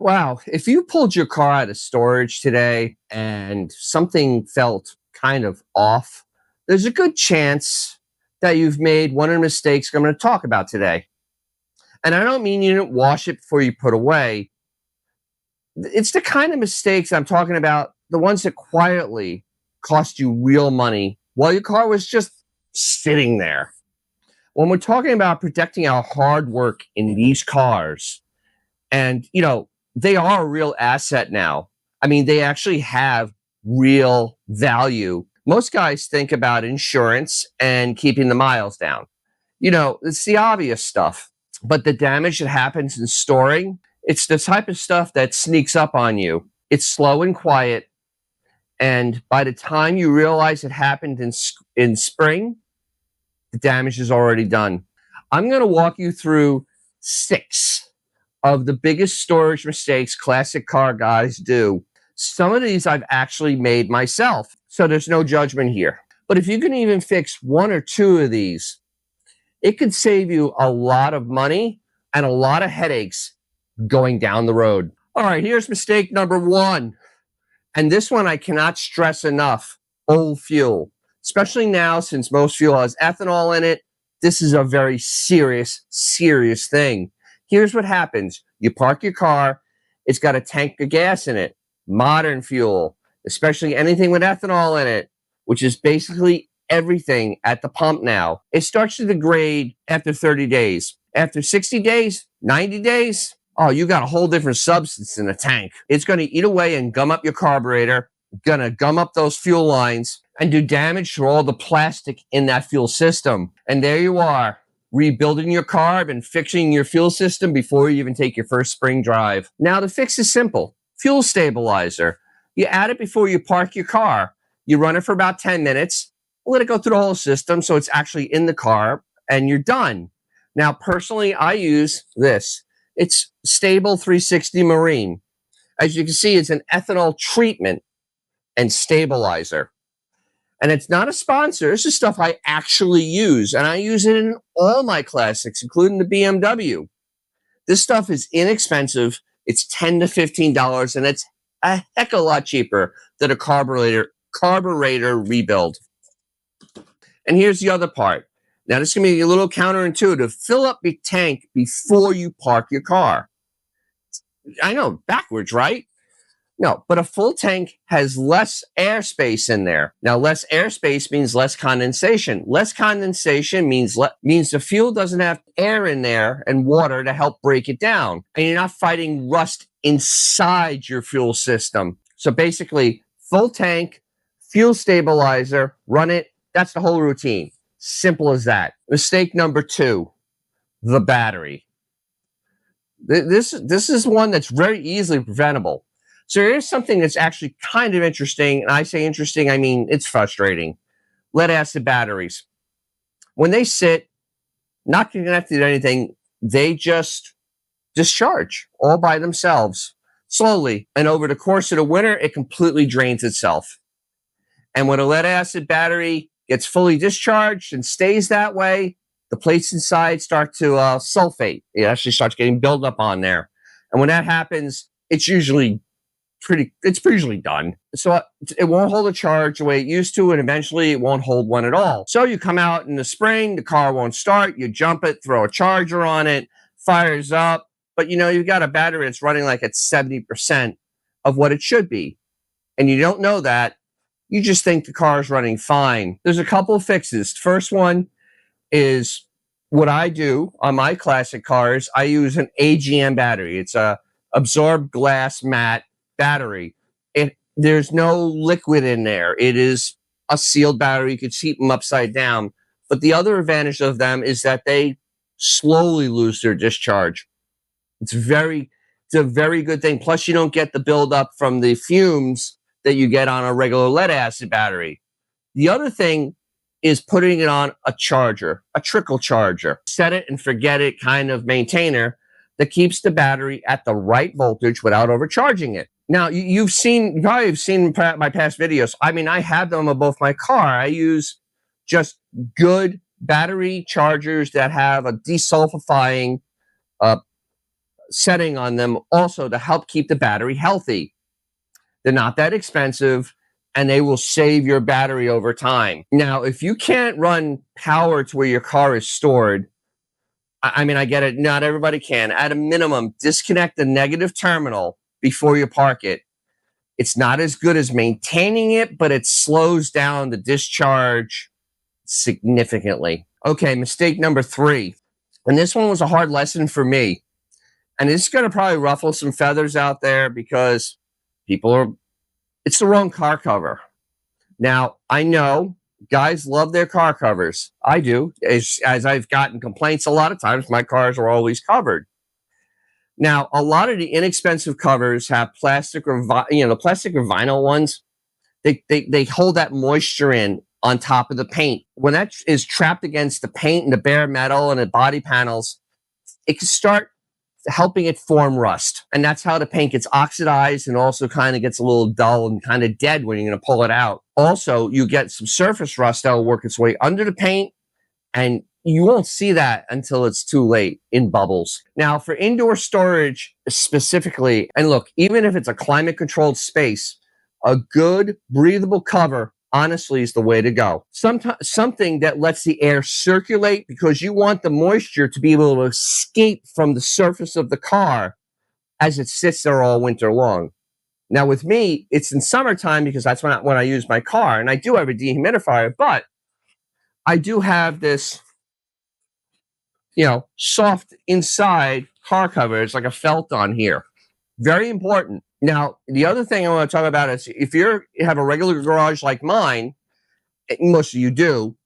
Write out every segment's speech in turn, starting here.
Wow, if you pulled your car out of storage today and something felt kind of off, there's a good chance that you've made one of the mistakes I'm going to talk about today. And I don't mean you didn't wash it before you put away. It's the kind of mistakes I'm talking about, the ones that quietly cost you real money while your car was just sitting there. When we're talking about protecting our hard work in these cars, and they are a real asset now. I mean, they actually have real value. Most guys think about insurance and keeping the miles down. It's the obvious stuff, but the damage that happens in storing, it's the type of stuff that sneaks up on you. It's slow and quiet, and by the time you realize it happened in spring, the damage is already done. I'm going to walk you through 6 of the biggest storage mistakes classic car guys do. Some of these I've actually made myself, so there's no judgment here. But if you can even fix 1 or 2 of these, it could save you a lot of money and a lot of headaches going down the road. All right, here's mistake number 1. And this one I cannot stress enough: old fuel. Especially now, since most fuel has ethanol in it, this is a very serious, serious thing. Here's what happens. You park your car, it's got a tank of gas in it. Modern fuel, especially anything with ethanol in it, which is basically everything at the pump now. It starts to degrade after 30 days. After 60 days, 90 days, oh, you got a whole different substance in the tank. It's going to eat away and gum up your carburetor, going to gum up those fuel lines, and do damage to all the plastic in that fuel system. And there you are, rebuilding your carb and fixing your fuel system before you even take your first spring drive. Now, the fix is simple. Fuel stabilizer. You add it before you park your car. You run it for about 10 minutes, let it go through the whole system so it's actually in the car, and you're done. Now, personally, I use this. It's Stable 360 Marine. As you can see, it's an ethanol treatment and stabilizer. And it's not a sponsor. This is stuff I actually use, and I use it in all my classics, including the BMW. This stuff is inexpensive. It's $10 to $15, and it's a heck of a lot cheaper than a carburetor rebuild. And here's the other part. Now, this is going to be a little counterintuitive. Fill up your tank before you park your car. I know, backwards, right? No, but a full tank has less airspace in there. Now, less airspace means less condensation. Less condensation means the fuel doesn't have air in there and water to help break it down. And you're not fighting rust inside your fuel system. So basically, full tank, fuel stabilizer, run it. That's the whole routine. Simple as that. Mistake number 2, the battery. This is one that's very easily preventable. So here's something that's actually kind of interesting. And I say interesting, I mean, it's frustrating. Lead acid batteries. When they sit, not connected to anything, they just discharge all by themselves, slowly. And over the course of the winter, it completely drains itself. And when a lead acid battery gets fully discharged and stays that way, the plates inside start to sulfate. It actually starts getting buildup on there. And when that happens, it's usually done. So it won't hold a charge the way it used to, and eventually it won't hold one at all. So you come out in the spring, the car won't start, you jump it, throw a charger on it, fires up, but you've got a battery that's running like at 70% of what it should be. And you don't know that. You just think the car is running fine. There's a couple of fixes. First one is what I do on my classic cars. I use an AGM battery. It's a absorbed glass matte battery. There's no liquid in there. It is a sealed battery. You could keep them upside down. But the other advantage of them is that they slowly lose their discharge. It's a very good thing. Plus, you don't get the buildup from the fumes that you get on a regular lead acid battery. The other thing is putting it on a charger, a trickle charger. Set it and forget it kind of maintainer that keeps the battery at the right voltage without overcharging it. Now, you probably have seen my past videos. I mean, I have them on both my car. I use just good battery chargers that have a desulfifying setting on them also to help keep the battery healthy. They're not that expensive, and they will save your battery over time. Now, if you can't run power to where your car is stored, I mean, I get it. Not everybody can. At a minimum, disconnect the negative terminal before you park it. It's not as good as maintaining it, but it slows down the discharge significantly. Okay, mistake number 3. And this one was a hard lesson for me. And it's going to probably ruffle some feathers out there because it's the wrong car cover. Now, I know guys love their car covers. I do. As I've gotten complaints a lot of times, my cars are always covered. Now, a lot of the inexpensive covers have plastic or the plastic or vinyl ones. They hold that moisture in on top of the paint. When that is trapped against the paint and the bare metal and the body panels, it can start helping it form rust. And that's how the paint gets oxidized and also kind of gets a little dull and kind of dead when you're going to pull it out. Also, you get some surface rust that will work its way under the paint, and you won't see that until it's too late in bubbles. Now, for indoor storage specifically, and look, even if it's a climate-controlled space, a good breathable cover honestly is the way to go. Something that lets the air circulate, because you want the moisture to be able to escape from the surface of the car as it sits there all winter long. Now with me, it's in summertime because that's when I use my car, and I do have a dehumidifier, but I do have this, soft inside car cover. It's like a felt on here. Very important. Now, the other thing I want to talk about is if you have a regular garage like mine, most of you do,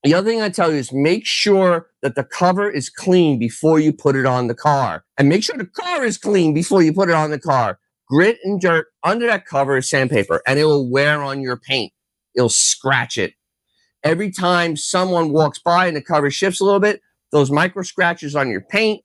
the other thing I tell you is make sure that the cover is clean before you put it on the car. And make sure the car is clean before you put it on the car. Grit and dirt under that cover is sandpaper, and it will wear on your paint. It'll scratch it. Every time someone walks by and the cover shifts a little bit, those micro scratches on your paint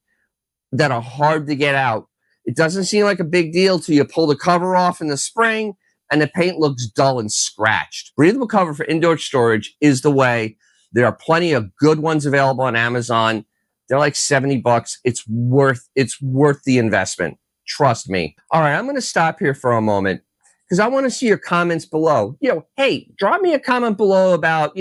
that are hard to get out. It doesn't seem like a big deal till you pull the cover off in the spring and the paint looks dull and scratched. Breathable cover for indoor storage is the way. There are plenty of good ones available on Amazon. They're like $70. It's worth the investment. Trust me. All right, I'm going to stop here for a moment because I want to see your comments below. Hey, drop me a comment below about,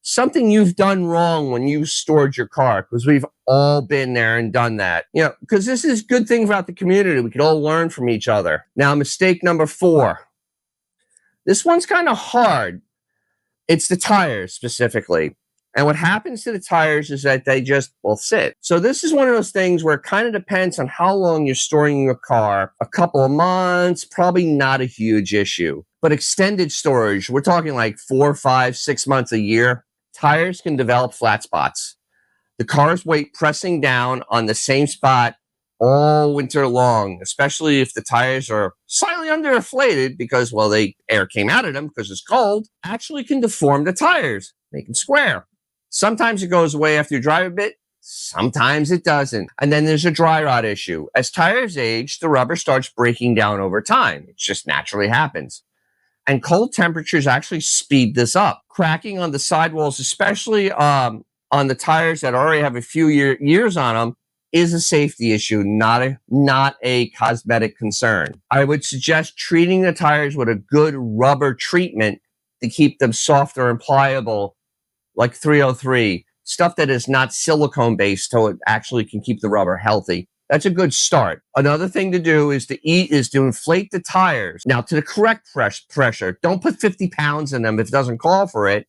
something you've done wrong when you stored your car, because we've all been there and done that. Because this is a good thing about the community. We can all learn from each other. Now, mistake number 4. This one's kind of hard. It's the tires specifically. And what happens to the tires is that they just will sit. So this is one of those things where it kind of depends on how long you're storing your car. A couple of months, probably not a huge issue. But extended storage, we're talking like 4, 5, 6 months, a year. Tires can develop flat spots. The car's weight pressing down on the same spot all winter long, especially if the tires are slightly underinflated because, the air came out of them because it's cold, actually can deform the tires, make them square. Sometimes it goes away after you drive a bit. Sometimes it doesn't. And then there's a dry rot issue. As tires age, the rubber starts breaking down over time. It just naturally happens. And cold temperatures actually speed this up. Cracking on the sidewalls, especially on the tires that already have a few years on them, is a safety issue, not a cosmetic concern. I would suggest treating the tires with a good rubber treatment to keep them softer and pliable, like 303, stuff that is not silicone-based, so it actually can keep the rubber healthy. That's a good start. Another thing to do is to inflate the tires. Now, to the correct pressure. Don't put 50 pounds in them if it doesn't call for it,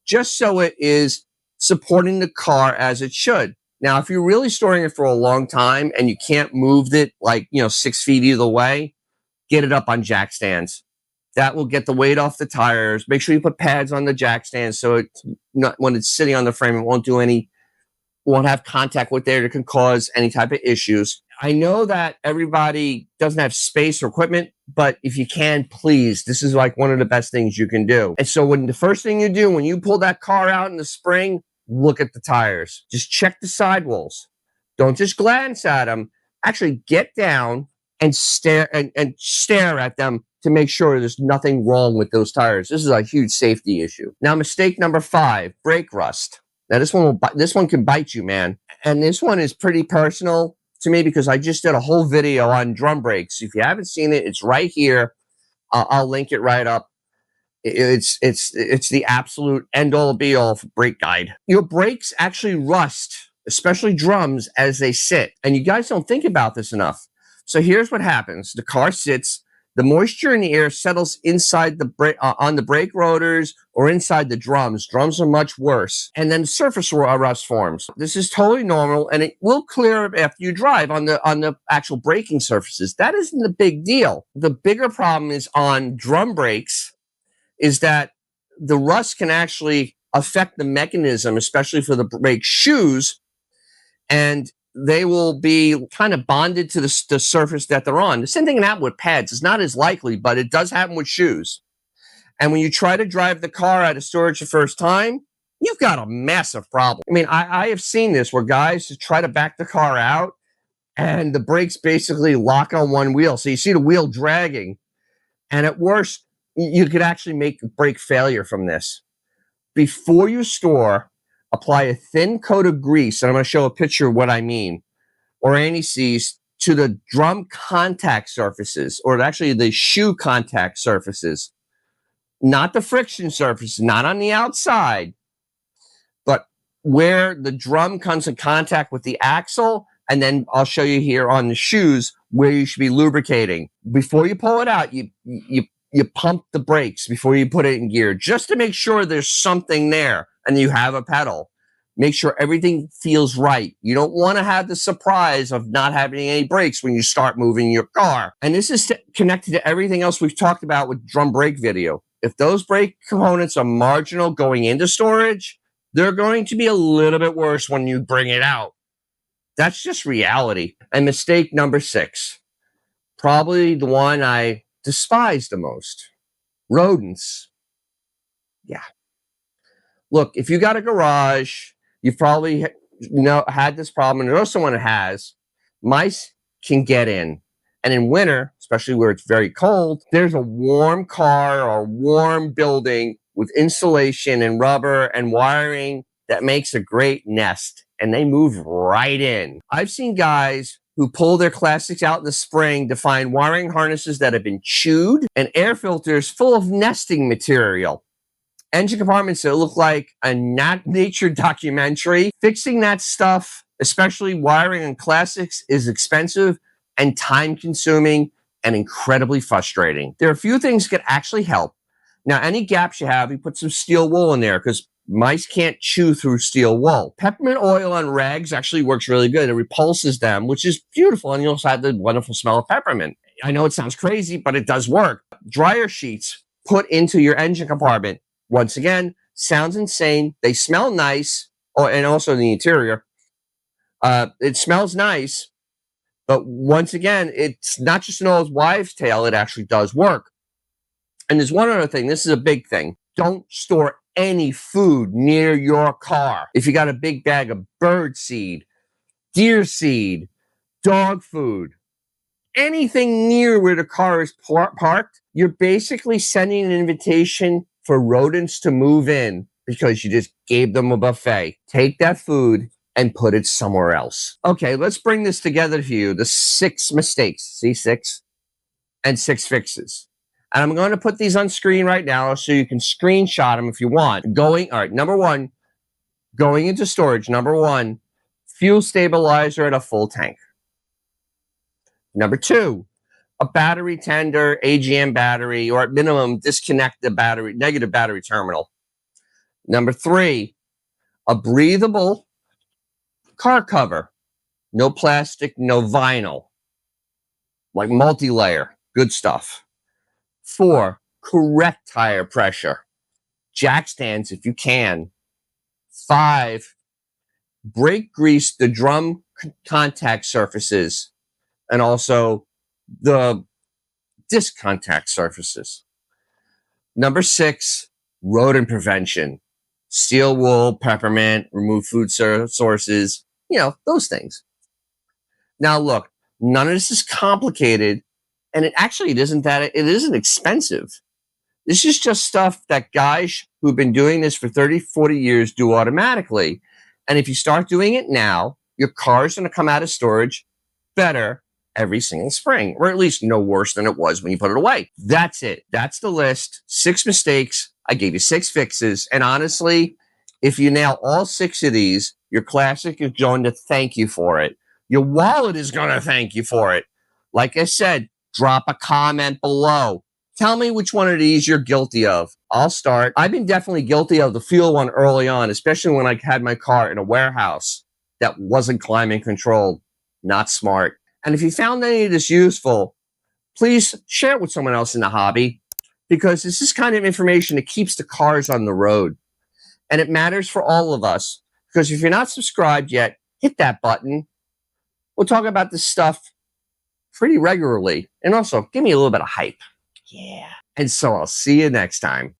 just so it is supporting the car as it should. Now, if you're really storing it for a long time and you can't move it 6 feet either way, get it up on jack stands. That will get the weight off the tires. Make sure you put pads on the jack stands so when it's sitting on the frame, it won't have contact with there that can cause any type of issues. I know that everybody doesn't have space or equipment, but if you can, please, this is like one of the best things you can do. And so the first thing you do when you pull that car out in the spring, look at the tires. Just check the sidewalls. Don't just glance at them. Actually get down and stare at them to make sure there's nothing wrong with those tires. This is a huge safety issue. Now, mistake number 5, brake rust. Now, this one can bite you, man. And this one is pretty personal to me because I just did a whole video on drum brakes. If you haven't seen it, it's right here. I'll link it right up. It's the absolute end all be all brake guide. Your brakes actually rust, especially drums, as they sit. And you guys don't think about this enough. So here's what happens. The car sits, the moisture in the air settles inside the brake, on the brake rotors or inside the drums. Drums are much worse. And then surface rust forms. This is totally normal, and it will clear after you drive on the actual braking surfaces. That isn't the big deal. The bigger problem is on drum brakes is that the rust can actually affect the mechanism, especially for the brake shoes, and they will be kind of bonded to the surface that they're on. The same thing can happen with pads. It's not as likely, but it does happen with shoes. And when you try to drive the car out of storage the first time, you've got a massive problem. I mean, I have seen this where guys try to back the car out and the brakes basically lock on one wheel. So you see the wheel dragging. And at worst, you could actually make brake failure from this. Before you store, apply a thin coat of grease, and I'm going to show a picture of what I mean, or anti-seize to the drum contact surfaces, or actually the shoe contact surfaces. Not the friction surface, not on the outside, but where the drum comes in contact with the axle, and then I'll show you here on the shoes where you should be lubricating. Before you pull it out, you pump the brakes before you put it in gear, just to make sure there's something there and you have a pedal. Make sure everything feels right. You don't want to have the surprise of not having any brakes when you start moving your car. And this is connected to everything else we've talked about with drum brake video. If those brake components are marginal going into storage, they're going to be a little bit worse when you bring it out. That's just reality. And mistake number 6, probably the one I despise the most. Rodents. Yeah. Look, if you got a garage, you've probably had this problem, and know someone that has. Mice can get in. And in winter, especially where it's very cold, there's a warm car or warm building with insulation and rubber and wiring that makes a great nest, and they move right in. I've seen guys who pull their classics out in the spring to find wiring harnesses that have been chewed and air filters full of nesting material. Engine compartments that look like a nature documentary. Fixing that stuff, especially wiring on classics, is expensive and time-consuming and incredibly frustrating. There are a few things that could actually help. Now, any gaps you have, you put some steel wool in there because mice can't chew through steel wool. Peppermint oil on rags actually works really good. It repulses them, which is beautiful, and you also have the wonderful smell of peppermint. I know it sounds crazy, but it does work. Dryer sheets put into your engine compartment. Once again, sounds insane. They smell nice, and also the interior. It smells nice, but once again, it's not just an old wives' tale. It actually does work. And there's one other thing. This is a big thing. Don't store any food near your car. If you got a big bag of bird seed, deer seed, dog food, anything near where the car is parked, you're basically sending an invitation for rodents to move in because you just gave them a buffet. Take that food and put it somewhere else. Okay, let's bring this together for you. The 6 mistakes. See, 6? And 6 fixes. And I'm going to put these on screen right now so you can screenshot them if you want. All right, number 1, going into storage. Number 1, fuel stabilizer at a full tank. Number 2, a battery tender, AGM battery, or at minimum, disconnect the negative battery terminal. Number 3, a breathable car cover. No plastic, no vinyl. Like multi-layer. Good stuff. 4, correct tire pressure. Jack stands if you can. 5, brake grease the drum contact surfaces and also the disc contact surfaces. Number 6, rodent prevention. Steel wool, peppermint, remove food sources, those things. Now look, none of this is complicated. And it isn't expensive. This is just stuff that guys who've been doing this for 30, 40 years do automatically. And if you start doing it now, your car is going to come out of storage better every single spring, or at least no worse than it was when you put it away. That's it. That's the list. 6 mistakes. I gave you 6 fixes. And honestly, if you nail all 6 of these, your classic is going to thank you for it. Your wallet is going to thank you for it. Like I said, drop a comment below. Tell me which one of these you're guilty of. I'll start. I've been definitely guilty of the fuel one early on, especially when I had my car in a warehouse that wasn't climate controlled. Not smart. And if you found any of this useful, please share it with someone else in the hobby, because this is kind of information that keeps the cars on the road. And it matters for all of us, because if you're not subscribed yet, hit that button. We'll talk about this stuff pretty regularly. And also, give me a little bit of hype. Yeah. And so I'll see you next time.